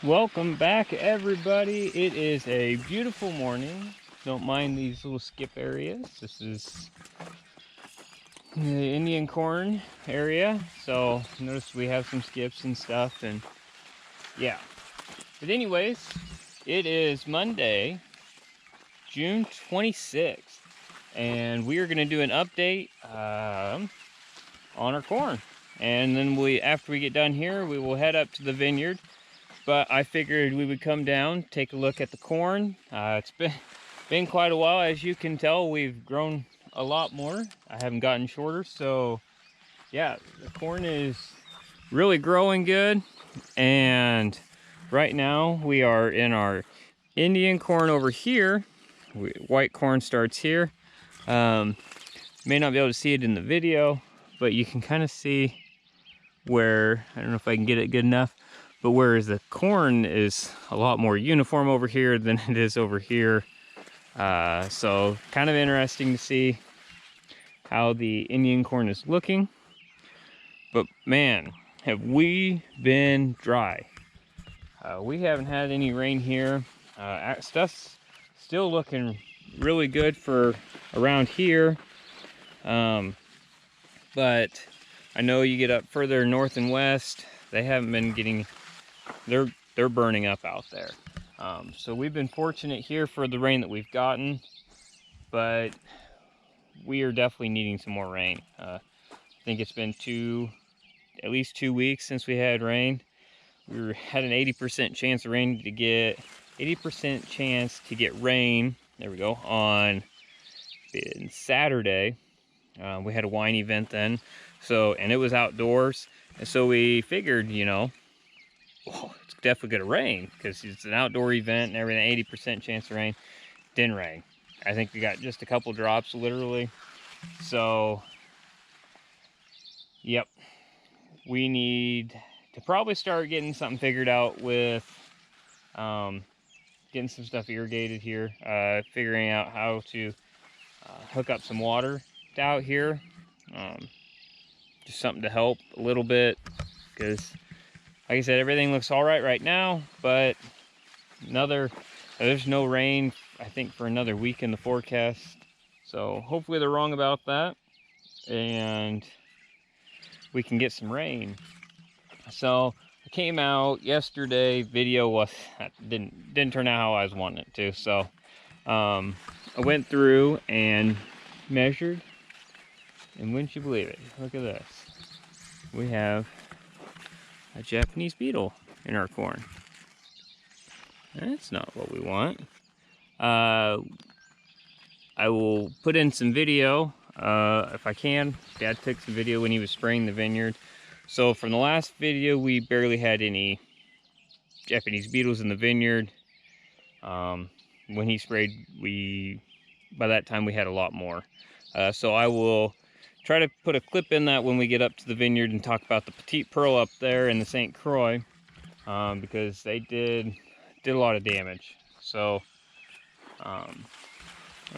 Welcome back, everybody. It is a beautiful morning. Don't mind these little skip areas. This is the Indian corn area, so notice we have some skips and stuff, and yeah. But anyways, it is Monday, June 26th, and we are going to do an update on our corn. And then after we get done here, we will head up to the vineyard. But I figured we would come down, take a look at the corn. It's been quite a while. As you can tell, we've grown a lot more. I haven't gotten shorter, so yeah, the corn is really growing good. And right now we are in our Indian corn over here. White corn starts here. May not be able to see it in the video, but you can kind of see where, I don't know if I can get it good enough, but whereas the corn is a lot more uniform over here than it is over here. So kind of interesting to see how the Indian corn is looking. But man, have we been dry. We haven't had any rain here. Stuff's still looking really good for around here. But I know you get up further north and west, they haven't been getting, they're burning up out there. So we've been fortunate here for the rain that we've gotten, but we are definitely needing some more rain. I think it's been at least 2 weeks since we had rain. We had an 80% chance of rain to get, 80% chance to get rain, there we go, on Saturday. We had a wine event then, and it was outdoors. And so we figured, you know, it's definitely gonna rain because it's an outdoor event and everything. 80% chance of rain. Didn't rain. I think we got just a couple drops, literally. So yep, we need to probably start getting something figured out with getting some stuff irrigated here, figuring out how to hook up some water out here, just something to help a little bit, because like I said, everything looks all right now, but there's no rain, I think, for another week in the forecast. So hopefully they're wrong about that and we can get some rain. So I came out yesterday, video didn't turn out how I was wanting it to. So I went through and measured, and wouldn't you believe it, look at this. We have a Japanese beetle in our corn. That's not what we want. I will put in some video if I can. Dad took some video when he was spraying the vineyard. So from the last video, we barely had any Japanese beetles in the vineyard. When he sprayed, by that time we had a lot more. So I will try to put a clip in that when we get up to the vineyard and talk about the Petite Pearl up there in the St. Croix, because they did a lot of damage. So I'm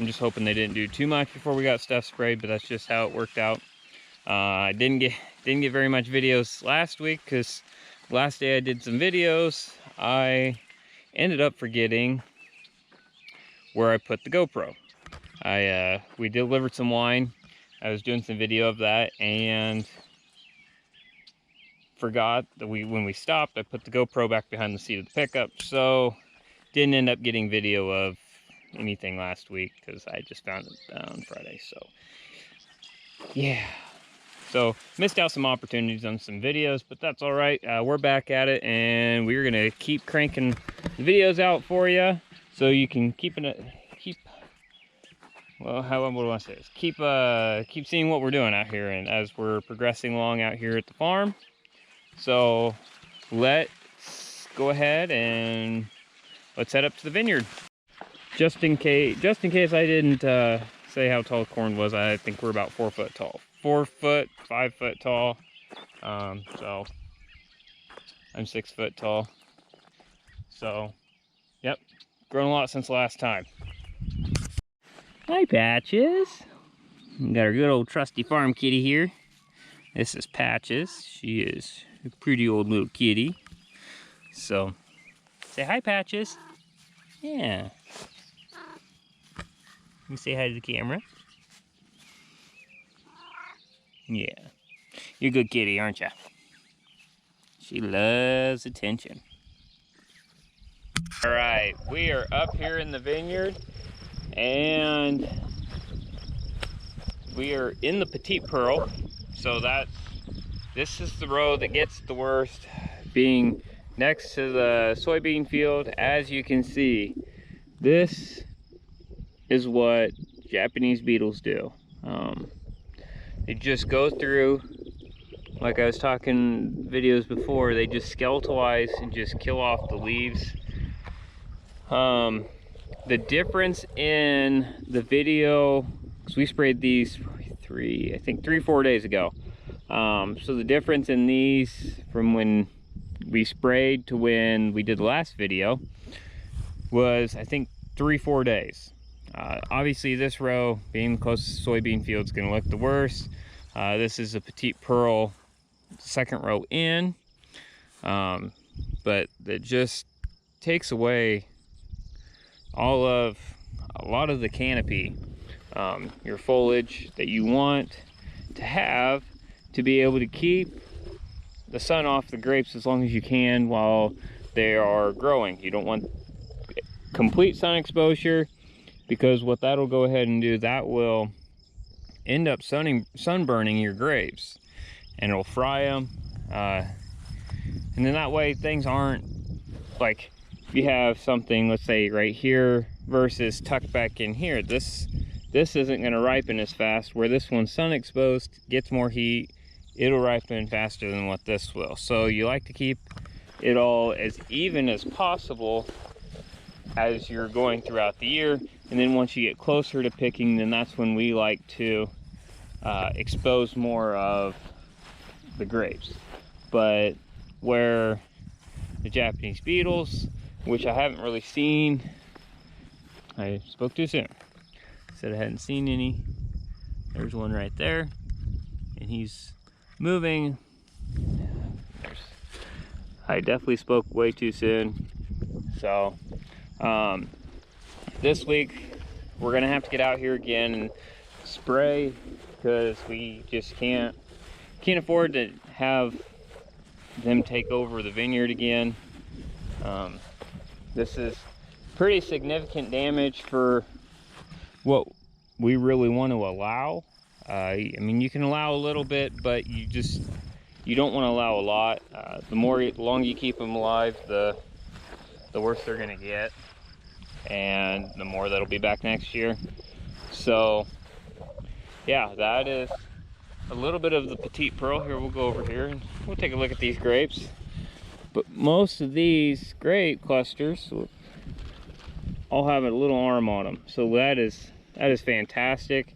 just hoping they didn't do too much before we got stuff sprayed, but that's just how it worked out. I didn't get very much videos last week because last day I did some videos, I ended up forgetting where I put the GoPro. We delivered some wine. I was doing some video of that and forgot that when we stopped, I put the GoPro back behind the seat of the pickup. So didn't end up getting video of anything last week because I just found it on Friday. So yeah, so missed out some opportunities on some videos, but that's all right. We're back at it, and we're gonna keep cranking the videos out for you so you can well, what do I say? Keep seeing what we're doing out here, and as we're progressing along out here at the farm. So let's go ahead and let's head up to the vineyard. Just in case I didn't say how tall the corn was, I think we're about 4 foot tall. 4 foot, 5 foot tall. So I'm 6 foot tall. So, yep, grown a lot since last time. Hi, Patches. We got our good old trusty farm kitty here. This is Patches. She is a pretty old little kitty. So, Say hi, Patches. Yeah. You say hi to the camera. Yeah. You're a good kitty, aren't you? She loves attention. All right, we are up here in the vineyard and we are in the Petite Pearl. So this is the row that gets the worst, being next to the soybean field. As you can see, this is what Japanese beetles do. They just go through, like I was talking videos before, they just skeletalize and just kill off the leaves. The difference in the video, because we sprayed these I think 3-4 days ago. So the difference in these from when we sprayed to when we did the last video was, I think, 3-4 days. Obviously this row, being close to the soybean field, is going to look the worst. This is a Petite Pearl, second row in, but it just takes away a lot of the canopy, your foliage that you want to have to be able to keep the sun off the grapes as long as you can while they are growing. You don't want complete sun exposure, because what that'll go ahead and do, that will end up sunburning your grapes, and it'll fry them. And then that way things aren't like, if you have something, let's say right here versus tucked back in here, this isn't going to ripen as fast. Where this one's sun exposed, gets more heat, it'll ripen faster than what this will. So you like to keep it all as even as possible as you're going throughout the year. And then once you get closer to picking, then that's when we like to expose more of the grapes. But where the Japanese beetles, which I haven't really seen, I spoke too soon, said I hadn't seen any. There's one right there, and he's moving. I definitely spoke way too soon. So this week we're gonna have to get out here again and spray, because we just can't afford to have them take over the vineyard again. This is pretty significant damage for what we really want to allow. I mean, you can allow a little bit, but you don't want to allow a lot. The longer you keep them alive, the worse they're gonna get, and the more that'll be back next year. So yeah, that is a little bit of the Petite Pearl. Here, we'll go over here and we'll take a look at these grapes. But most of these grape clusters all have a little arm on them, so that is fantastic.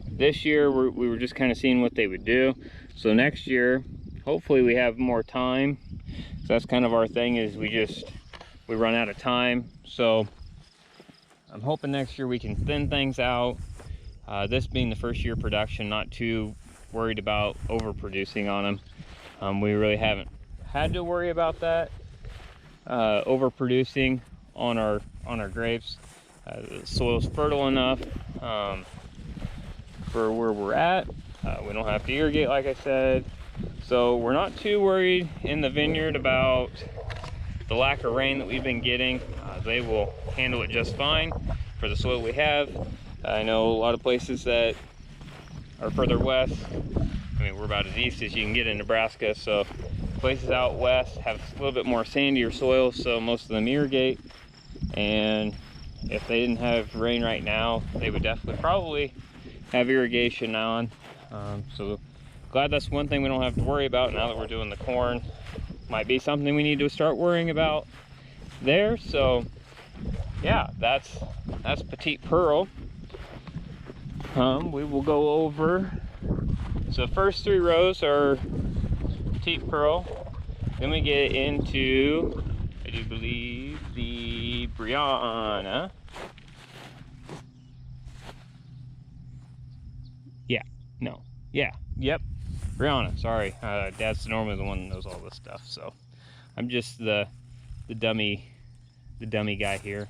This year we were just kind of seeing what they would do. So next year, hopefully we have more time. So that's kind of our thing, is we run out of time. So I'm hoping next year we can thin things out. This being the first year production, not too worried about overproducing on them. We really haven't had to worry about that, overproducing on our grapes. The soil's fertile enough for where we're at. We don't have to irrigate, like I said, so we're not too worried in the vineyard about the lack of rain that we've been getting. They will handle it just fine for the soil we have. I know a lot of places that are further west, I mean, we're about as east as you can get in Nebraska, so places out west have a little bit more sandier soil, so most of them irrigate. And if they didn't have rain right now, they would definitely probably have irrigation on. So glad that's one thing we don't have to worry about now that we're doing the corn. Might be something we need to start worrying about there. So yeah, that's Petite Pearl. We will go over, so the first 3 rows are Petite Pearl. Then we get into, I do believe, the Brianna. Yep, Brianna, sorry. Dad's normally the one that knows all this stuff, so I'm just the the dummy guy here.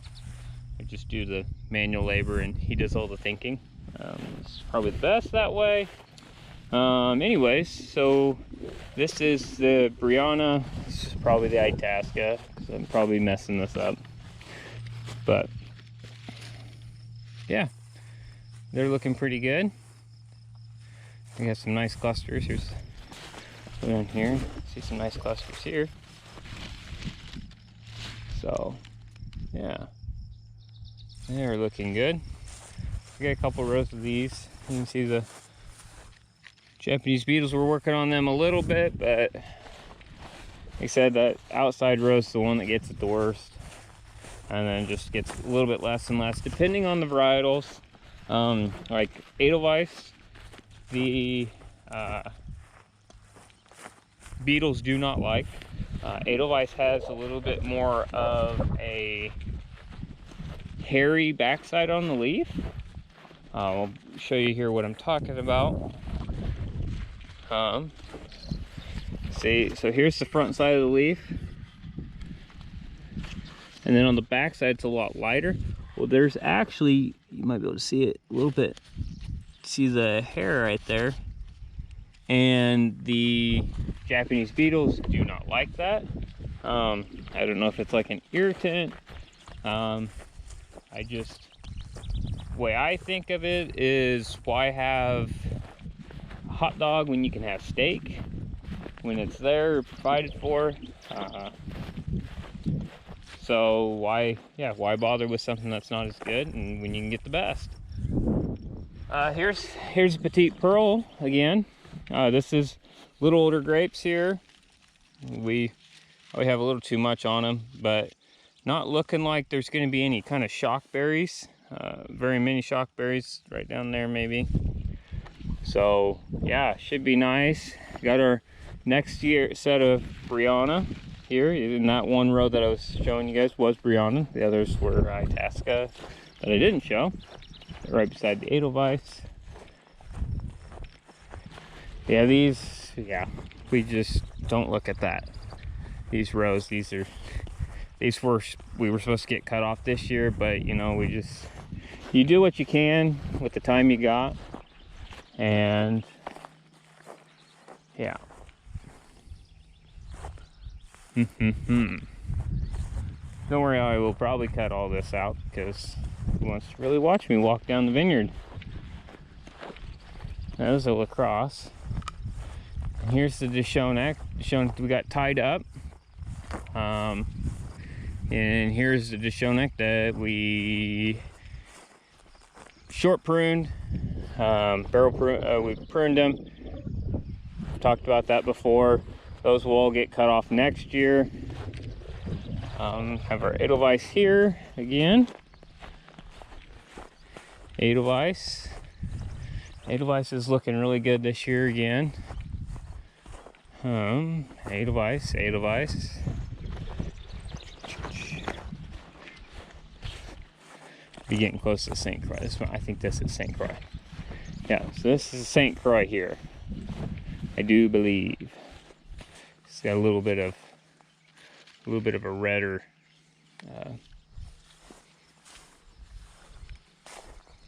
I just do the manual labor and he does all the thinking. It's probably the best that way. Anyways, so this is the Brianna. This is probably the Itasca, because I'm probably messing this up. But yeah, they're looking pretty good. We got some nice clusters. Here's one here. See some nice clusters here. So yeah, they're looking good. We got a couple rows of these. You can see the Japanese beetles. We're working on them a little bit, but like I said, that outside row is the one that gets it the worst, and then just gets a little bit less and less depending on the varietals. Like Edelweiss, the beetles do not like. Edelweiss has a little bit more of a hairy backside on the leaf. I'll show you here what I'm talking about. See, so here's the front side of the leaf, and then on the back side it's a lot lighter. Well, there's actually, you might be able to see it a little bit. See the hair right there, and the Japanese beetles do not like that. I don't know if it's like an irritant. The way I think of it is, why have a hot dog when you can have steak, when it's there, provided for? So why bother with something that's not as good, and when you can get the best? Here's Petite Pearl again. This is little older grapes here. We have a little too much on them, but not looking like there's going to be any kind of shock berries. Very many shock berries right down there maybe. So yeah, should be nice. Got our next year set of Brianna here. In that one row that I was showing you guys was Brianna. The others were Itasca that I didn't show. Right beside the Edelweiss. Yeah, we just don't look at that. These rows, we were supposed to get cut off this year, but you know, you do what you can with the time you got, and yeah. Don't worry, I will probably cut all this out, because who wants to really watch me walk down the vineyard? That was a lacrosse. And here's the Deschonec we got tied up. And here's the Deschonec that we short pruned, barrel pruned. We pruned them. Talked about that before. Those will all get cut off next year. Have our Edelweiss here again. Edelweiss is looking really good this year again. Edelweiss. Be getting close to St. Croix. I think this is St. Croix. Yeah, so this is St. Croix here. I do believe. It's got a little bit of a redder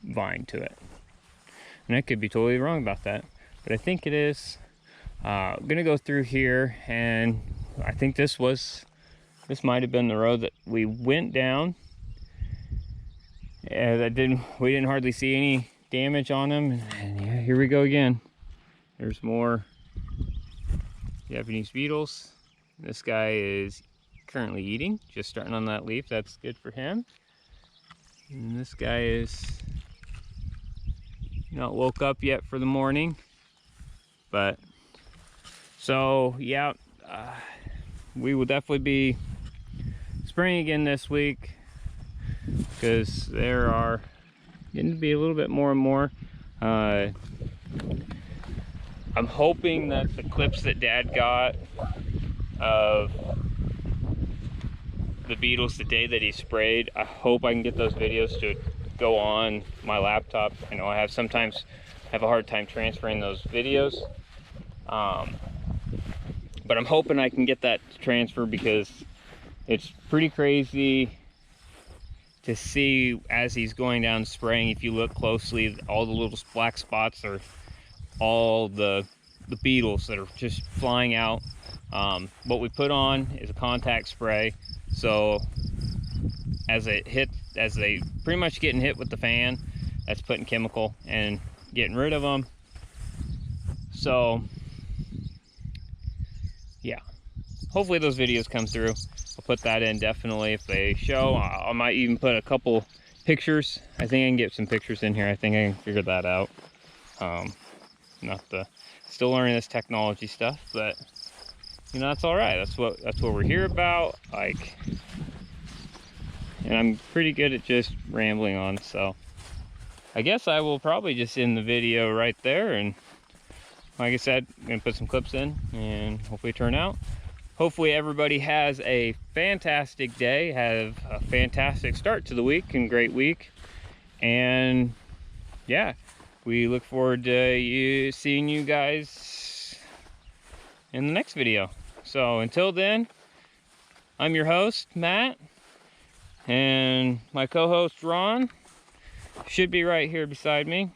vine to it. And I could be totally wrong about that, but I think it is. I'm gonna go through here, and I think this might have been the road that we went down. And we didn't hardly see any damage on them. And yeah, here we go again. There's more Japanese beetles. This guy is currently eating, just starting on that leaf. That's good for him. And this guy is not woke up yet for the morning. But so yeah, we will definitely be spraying again this week, because there are getting to be a little bit more and more. I'm hoping that the clips that Dad got of the beetles the day that he sprayed, I hope I can get those videos to go on my laptop. I know I sometimes have a hard time transferring those videos, but I'm hoping I can get that to transfer, because It's pretty crazy to see as he's going down spraying. If you look closely, all the little black spots are all the beetles that are just flying out. What we put on is a contact spray, so as they pretty much getting hit with the fan, that's putting chemical and getting rid of them. So yeah, hopefully those videos come through. I'll put that in definitely if they show. I might even put a couple pictures. I think I can get some pictures in here. I think I can figure that out. Still learning this technology stuff, but you know, that's all right. That's what we're here about. Like, and I'm pretty good at just rambling on, so I guess I will probably just end the video right there. And like I said, I'm gonna put some clips in and hopefully turn out. Hopefully everybody has a fantastic day, have a fantastic start to the week and great week. And yeah, we look forward to seeing you guys in the next video. So until then, I'm your host, Matt, and my co-host, Ron, should be right here beside me.